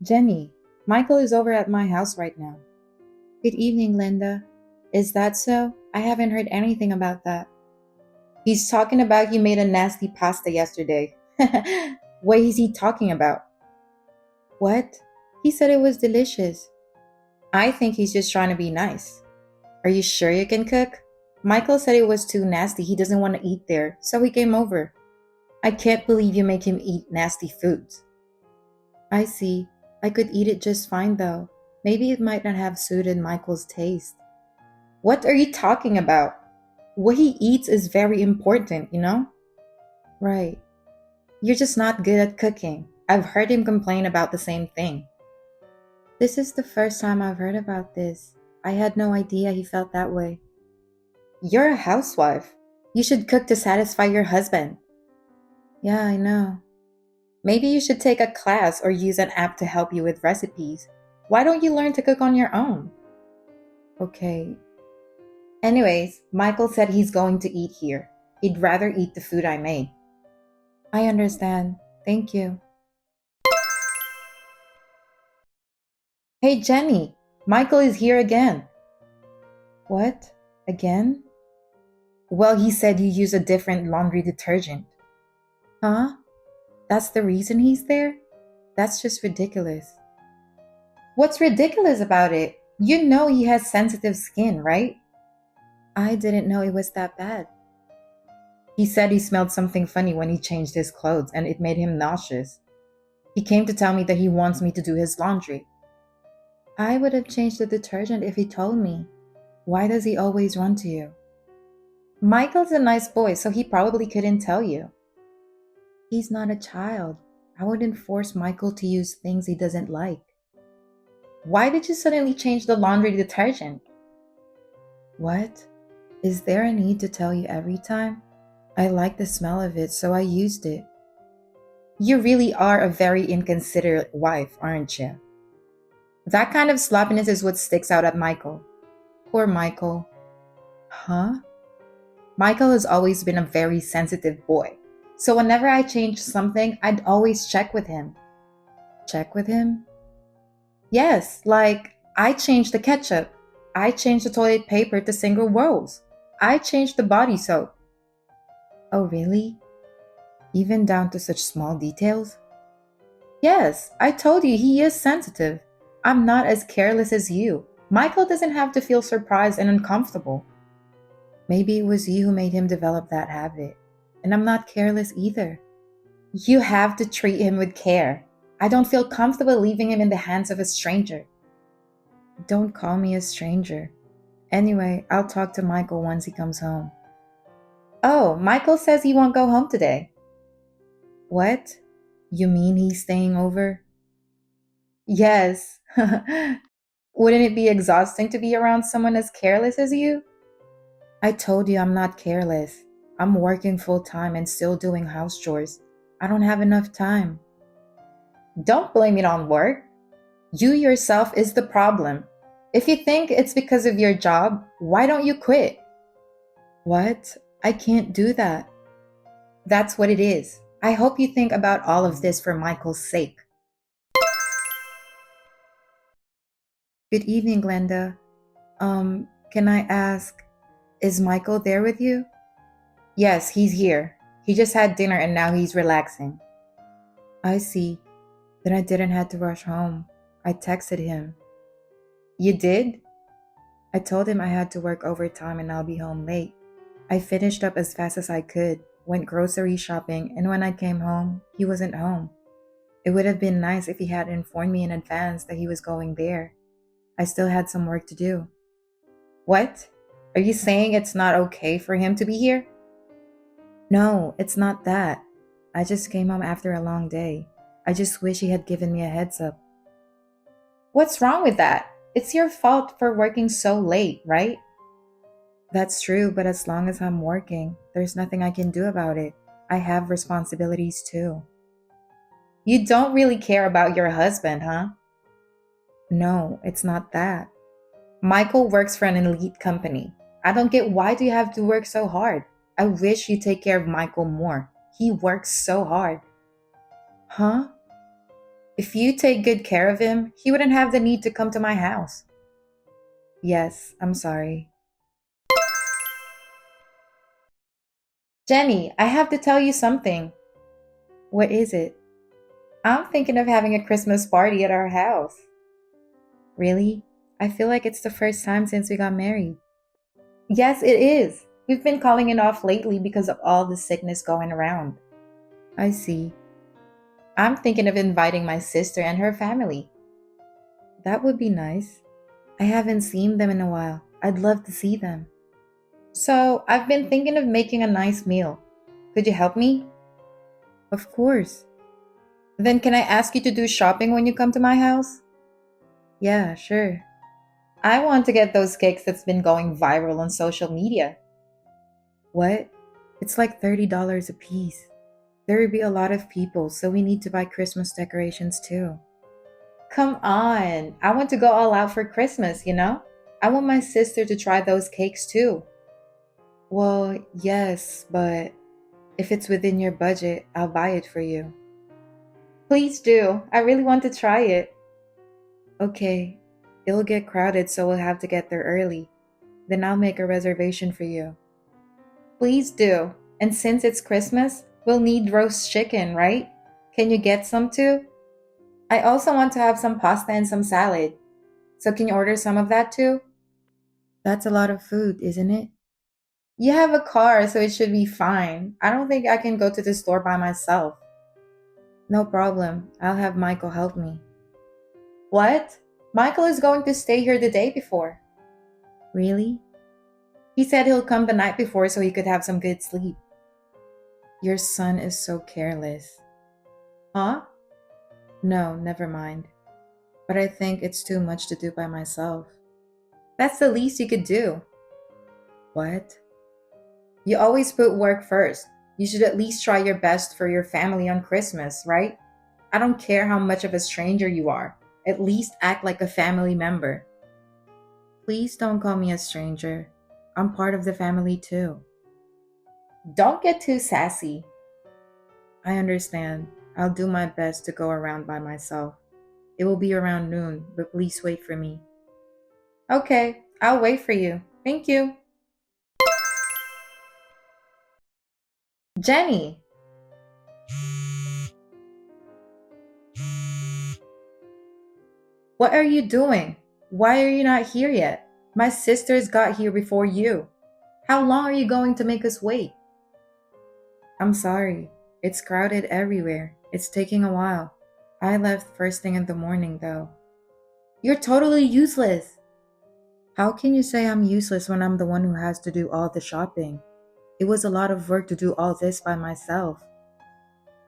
Jenny, Michael is over at my house right now. Good evening, Linda. Is that so? I haven't heard anything about that. He's talking about you made a nasty pasta yesterday. What is he talking about? What? He said it was delicious. I think he's just trying to be nice. Are you sure you can cook? Michael said it was too nasty. He doesn't want to eat there, so he came over. I can't believe you make him eat nasty foods. I see. I could eat it just fine though. Maybe it might not have suited Michael's taste. What are you talking about? What he eats is very important, you know? Right. You're just not good at cooking. I've heard him complain about the same thing. This is the first time I've heard about this. I had no idea he felt that way. You're a housewife. You should cook to satisfy your husband. Yeah, I know. Maybe you should take a class or use an app to help you with recipes. Why don't you learn to cook on your own? Okay. Anyways, Michael said he's going to eat here. He'd rather eat the food I made. I understand. Thank you. Hey, Jenny, Michael is here again. What? Again? Well, he said you use a different laundry detergent. Huh? That's the reason he's there? That's just ridiculous. What's ridiculous about it? You know he has sensitive skin, right? I didn't know it was that bad. He said he smelled something funny when he changed his clothes and it made him nauseous. He came to tell me that he wants me to do his laundry. I would have changed the detergent if he told me. Why does he always run to you? Michael's a nice boy, so he probably couldn't tell you. He's not a child. I wouldn't force Michael to use things he doesn't like. Why did you suddenly change the laundry detergent? What? Is there a need to tell you every time? I like the smell of it, so I used it. You really are a very inconsiderate wife, aren't you? That kind of sloppiness is what sticks out at Michael. Poor Michael. Huh? Michael has always been a very sensitive boy. So whenever I changed something, I'd always check with him. Check with him? Yes, like I changed the ketchup. I changed the toilet paper to single rolls. I changed the body soap. Oh, really? Even down to such small details? Yes, I told you he is sensitive. I'm not as careless as you. Michael doesn't have to feel surprised and uncomfortable. Maybe it was you who made him develop that habit. And I'm not careless either. You have to treat him with care. I don't feel comfortable leaving him in the hands of a stranger. Don't call me a stranger. Anyway, I'll talk to Michael once he comes home. Oh, Michael says he won't go home today. What? You mean he's staying over? Yes. Wouldn't it be exhausting to be around someone as careless as you? I told you I'm not careless. I'm working full time and still doing house chores. I don't have enough time. Don't blame it on work. You yourself is the problem. If you think it's because of your job, why don't you quit? What? I can't do that. That's what it is. I hope you think about all of this for Michael's sake. Good evening, Glenda. Can I ask, is Michael there with you? Yes, he's here. He just had dinner and now he's relaxing. I see. Then I didn't have to rush home. I texted him. You did? I told him I had to work overtime and I'll be home late. I finished up as fast as I could, went grocery shopping, and when I came home, he wasn't home. It would have been nice if he had informed me in advance that he was going there. I still had some work to do. What? Are you saying it's not okay for him to be here? No, it's not that. I just came home after a long day. I just wish he had given me a heads up. What's wrong with that? It's your fault for working so late, right? That's true, but as long as I'm working, there's nothing I can do about it. I have responsibilities too. You don't really care about your husband, huh? No, it's not that. Michael works for an elite company. I don't get why do you have to work so hard? I wish you take care of Michael more. He works so hard. Huh? If you take good care of him, he wouldn't have the need to come to my house. Yes, I'm sorry. Jenny, I have to tell you something. What is it? I'm thinking of having a Christmas party at our house. Really? I feel like it's the first time since we got married. Yes, it is. We've been calling it off lately because of all the sickness going around. I see. I'm thinking of inviting my sister and her family. That would be nice. I haven't seen them in a while. I'd love to see them. So, I've been thinking of making a nice meal. Could you help me? Of course. Then can I ask you to do shopping when you come to my house? Yeah, sure. I want to get those cakes that's been going viral on social media. What? It's like $30 a piece. There would be a lot of people, so we need to buy Christmas decorations too. Come on. I want to go all out for Christmas, you know? I want my sister to try those cakes too. Well, yes, but if it's within your budget, I'll buy it for you. Please do. I really want to try it. Okay. It'll get crowded, so we'll have to get there early. Then I'll make a reservation for you. Please do. And since it's Christmas, we'll need roast chicken, right? Can you get some too? I also want to have some pasta and some salad. So can you order some of that too? That's a lot of food, isn't it? You have a car, so it should be fine. I don't think I can go to the store by myself. No problem. I'll have Michael help me. What? Michael is going to stay here the day before. Really? He said he'll come the night before so he could have some good sleep. Your son is so careless. Huh? No, never mind. But I think it's too much to do by myself. That's the least you could do. What? You always put work first. You should at least try your best for your family on Christmas, right? I don't care how much of a stranger you are. At least act like a family member. Please don't call me a stranger. I'm part of the family too. Don't get too sassy. I understand. I'll do my best to go around by myself. It will be around noon, but please wait for me. Okay, I'll wait for you. Thank you. Jenny! What are you doing? Why are you not here yet? My sisters got here before you. How long are you going to make us wait? I'm sorry. It's crowded everywhere. It's taking a while. I left first thing in the morning, though. You're totally useless. How can you say I'm useless when I'm the one who has to do all the shopping? It was a lot of work to do all this by myself.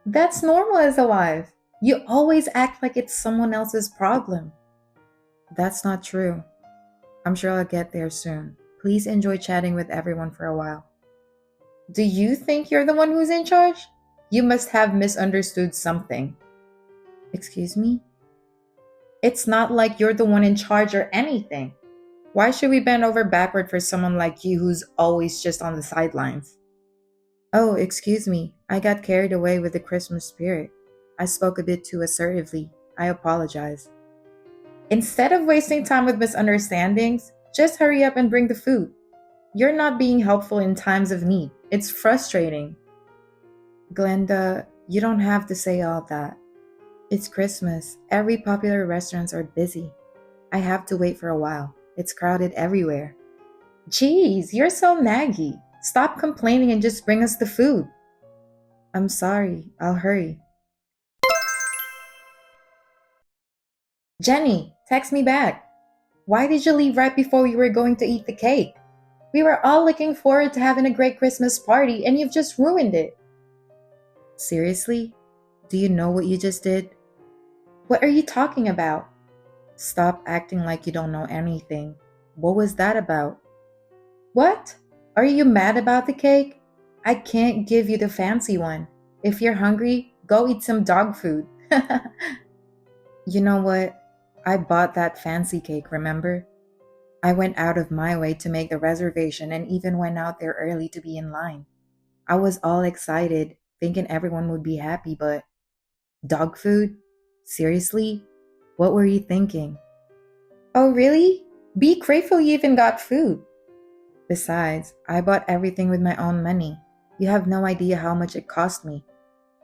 That's normal as a wife. You always act like it's someone else's problem. That's not true. I'm sure I'll get there soon. Please enjoy chatting with everyone for a while. Do you think you're the one who's in charge? You must have misunderstood something. Excuse me? It's not like you're the one in charge or anything. Why should we bend over backward for someone like you who's always just on the sidelines? Oh, excuse me. I got carried away with the Christmas spirit. I spoke a bit too assertively. I apologize. Instead of wasting time with misunderstandings, just hurry up and bring the food. You're not being helpful in times of need. It's frustrating. Glenda, you don't have to say all that. It's Christmas. Every popular restaurants are busy. I have to wait for a while. It's crowded everywhere. Geez, you're so naggy. Stop complaining and just bring us the food. I'm sorry. I'll hurry. Jenny, text me back. Why did you leave right before we were going to eat the cake? We were all looking forward to having a great Christmas party and you've just ruined it. Seriously? Do you know what you just did? What are you talking about? Stop acting like you don't know anything. What was that about? What? Are you mad about the cake? I can't give you the fancy one. If you're hungry, go eat some dog food. You know what? I bought that fancy cake, remember? I went out of my way to make the reservation and even went out there early to be in line. I was all excited, thinking everyone would be happy, but dog food? Seriously? What were you thinking? Oh, really? Be grateful you even got food. Besides, I bought everything with my own money. You have no idea how much it cost me.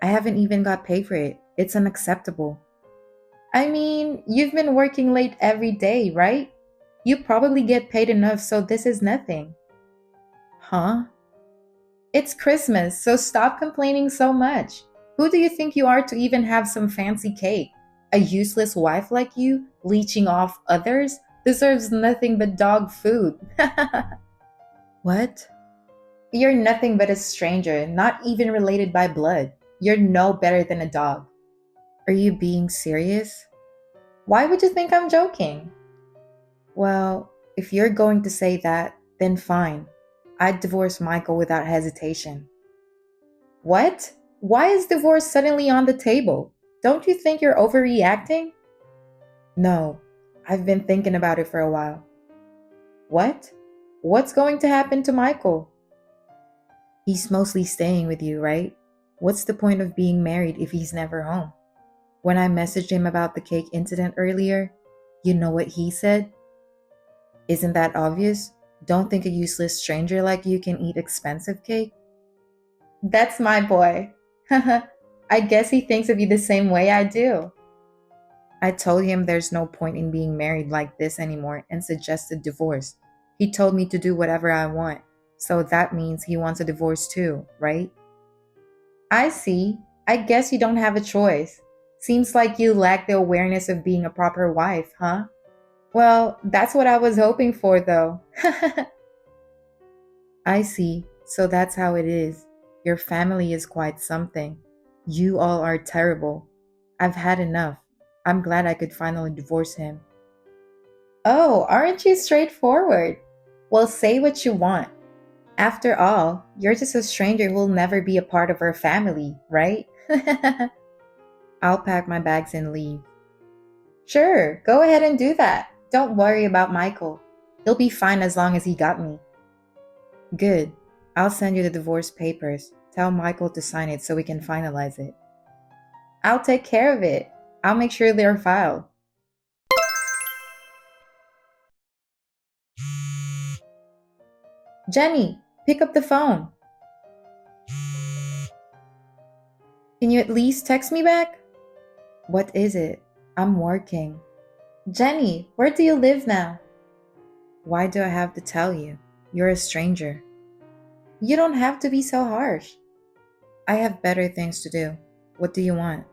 I haven't even got paid for it. It's unacceptable. I mean, you've been working late every day, right? You probably get paid enough, so this is nothing. Huh? It's Christmas, so stop complaining so much. Who do you think you are to even have some fancy cake? A useless wife like you, leeching off others, deserves nothing but dog food. What? You're nothing but a stranger, not even related by blood. You're no better than a dog. Are you being serious? Why would you think I'm joking? Well, if you're going to say that, then fine. I'd divorce Michael without hesitation. What? Why is divorce suddenly on the table? Don't you think you're overreacting? No, I've been thinking about it for a while. What? What's going to happen to Michael? He's mostly staying with you, right? What's the point of being married if he's never home? When I messaged him about the cake incident earlier, you know what he said? Isn't that obvious? Don't think a useless stranger like you can eat expensive cake? That's my boy. I guess he thinks of you the same way I do. I told him there's no point in being married like this anymore and suggested divorce. He told me to do whatever I want, so that means he wants a divorce too, right? I see. I guess you don't have a choice. Seems like you lack the awareness of being a proper wife, huh? Well, that's what I was hoping for, though. I see. So that's how it is. Your family is quite something. You all are terrible. I've had enough. I'm glad I could finally divorce him. Oh, aren't you straightforward? Well, say what you want. After all, you're just a stranger who will never be a part of our family, right? I'll pack my bags and leave. Sure, go ahead and do that. Don't worry about Michael. He'll be fine as long as he got me. Good. I'll send you the divorce papers. Tell Michael to sign it so we can finalize it. I'll take care of it. I'll make sure they're filed. Jenny, pick up the phone. Can you at least text me back? What is it? I'm working. Jenny, where do you live now? Why do I have to tell you? You're a stranger. You don't have to be so harsh. I have better things to do. What do you want?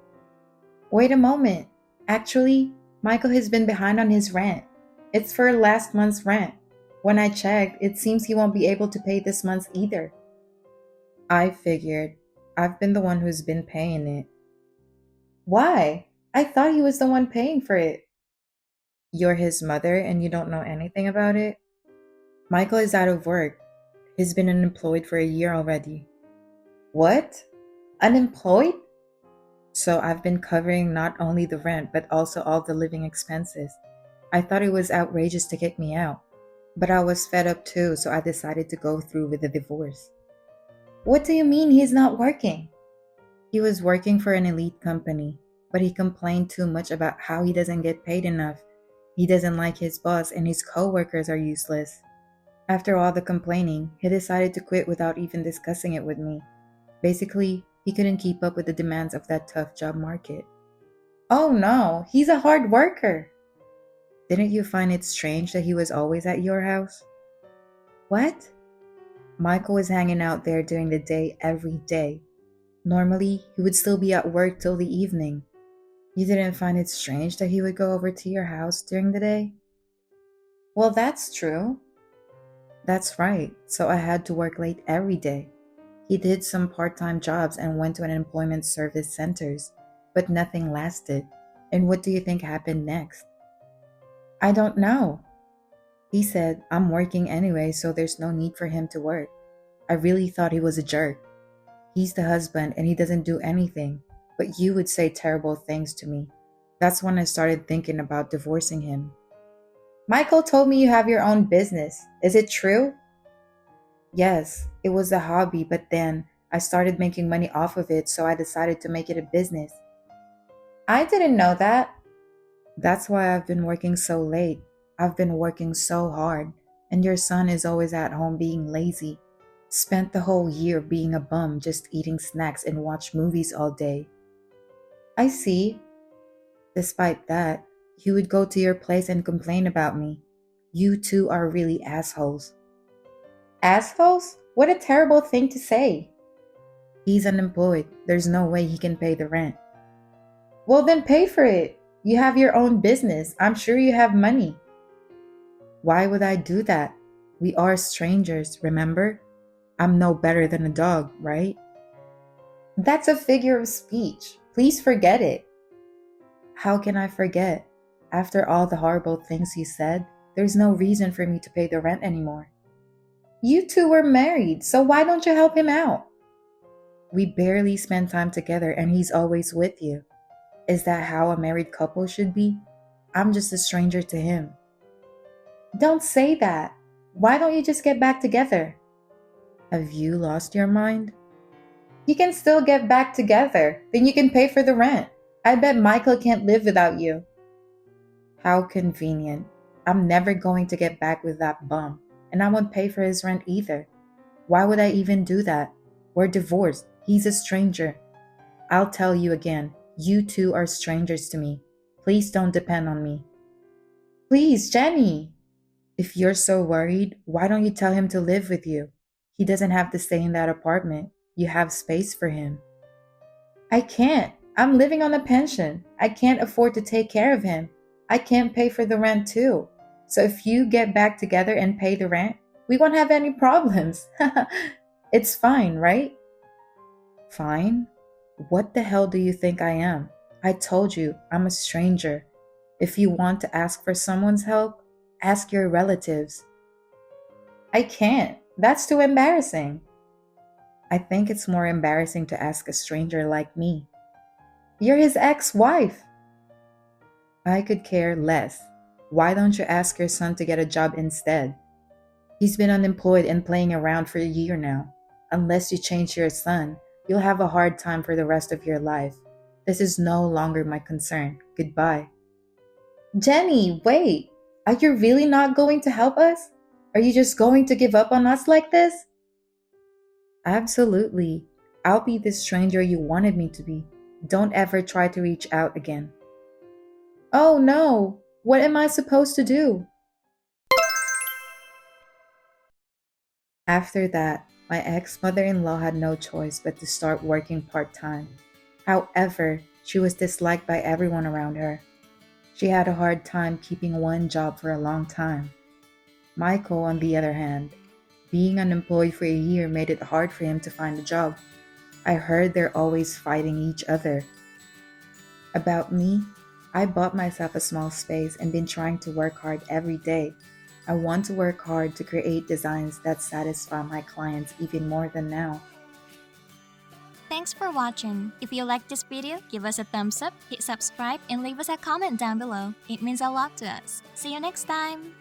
Wait a moment. Actually, Michael has been behind on his rent. It's for last month's rent. When I checked, it seems he won't be able to pay this month's either. I figured. I've been the one who's been paying it. Why? I thought he was the one paying for it. You're his mother and you don't know anything about it? Michael is out of work. He's been unemployed for a year already. What? Unemployed? So I've been covering not only the rent but also all the living expenses. I thought it was outrageous to kick me out. But I was fed up too, so I decided to go through with the divorce. What do you mean he's not working? He was working for an elite company, but he complained too much about how he doesn't get paid enough. He doesn't like his boss and his coworkers are useless. After all the complaining, he decided to quit without even discussing it with me. Basically, he couldn't keep up with the demands of that tough job market. Oh no, he's a hard worker. Didn't you find it strange that he was always at your house? What? Michael was hanging out there during the day every day. Normally, he would still be at work till the evening. You didn't find it strange that he would go over to your house during the day? Well, that's true. That's right, so I had to work late every day. He did some part-time jobs and went to an employment service centers, but nothing lasted. And what do you think happened next? I don't know. He said, I'm working anyway, so there's no need for him to work. I really thought he was a jerk. He's the husband and he doesn't do anything, but you would say terrible things to me. That's when I started thinking about divorcing him. Michael told me you have your own business. Is it true? Yes, it was a hobby, but then I started making money off of it, so I decided to make it a business. I didn't know that. That's why I've been working so late. I've been working so hard, and your son is always at home being lazy. Spent the whole year being a bum, just eating snacks and watch movies all day. I see. Despite that, he would go to your place and complain about me. You two are really assholes. Assholes? What a terrible thing to say. He's unemployed. There's no way he can pay the rent. Well, then pay for it. You have your own business. I'm sure you have money. Why would I do that? We are strangers, remember? I'm no better than a dog, right? That's a figure of speech. Please forget it. How can I forget? After all the horrible things you said, there's no reason for me to pay the rent anymore. You two were married, so why don't you help him out? We barely spend time together and he's always with you. Is that how a married couple should be? I'm just a stranger to him. Don't say that. Why don't you just get back together? Have you lost your mind? You can still get back together. Then you can pay for the rent. I bet Michael can't live without you. How convenient. I'm never going to get back with that bum, and I won't pay for his rent either. Why would I even do that? We're divorced. He's a stranger. I'll tell you again, you two are strangers to me. Please don't depend on me. Please, Jenny. If you're so worried, why don't you tell him to live with you? He doesn't have to stay in that apartment. You have space for him. I can't. I'm living on a pension. I can't afford to take care of him. I can't pay for the rent too. So if you get back together and pay the rent, we won't have any problems. It's fine, right? Fine? What the hell do you think I am? I told you, I'm a stranger. If you want to ask for someone's help, ask your relatives. I can't. That's too embarrassing. I think it's more embarrassing to ask a stranger like me. You're his ex-wife. I could care less. Why don't you ask your son to get a job instead? He's been unemployed and playing around for a year now. Unless you change your son, you'll have a hard time for the rest of your life. This is no longer my concern. Goodbye. Jenny, wait. Are you really not going to help us? Are you just going to give up on us like this? Absolutely. I'll be the stranger you wanted me to be. Don't ever try to reach out again. Oh no! What am I supposed to do? After that, my ex-mother-in-law had no choice but to start working part-time. However, she was disliked by everyone around her. She had a hard time keeping one job for a long time. Michael, on the other hand, being unemployed for a year made it hard for him to find a job. I heard they're always fighting each other. About me, I bought myself a small space and been trying to work hard every day. I want to work hard to create designs that satisfy my clients even more than now. Thanks for watching. If you liked this video, give us a thumbs up, hit subscribe, and leave us a comment down below. It means a lot to us. See you next time!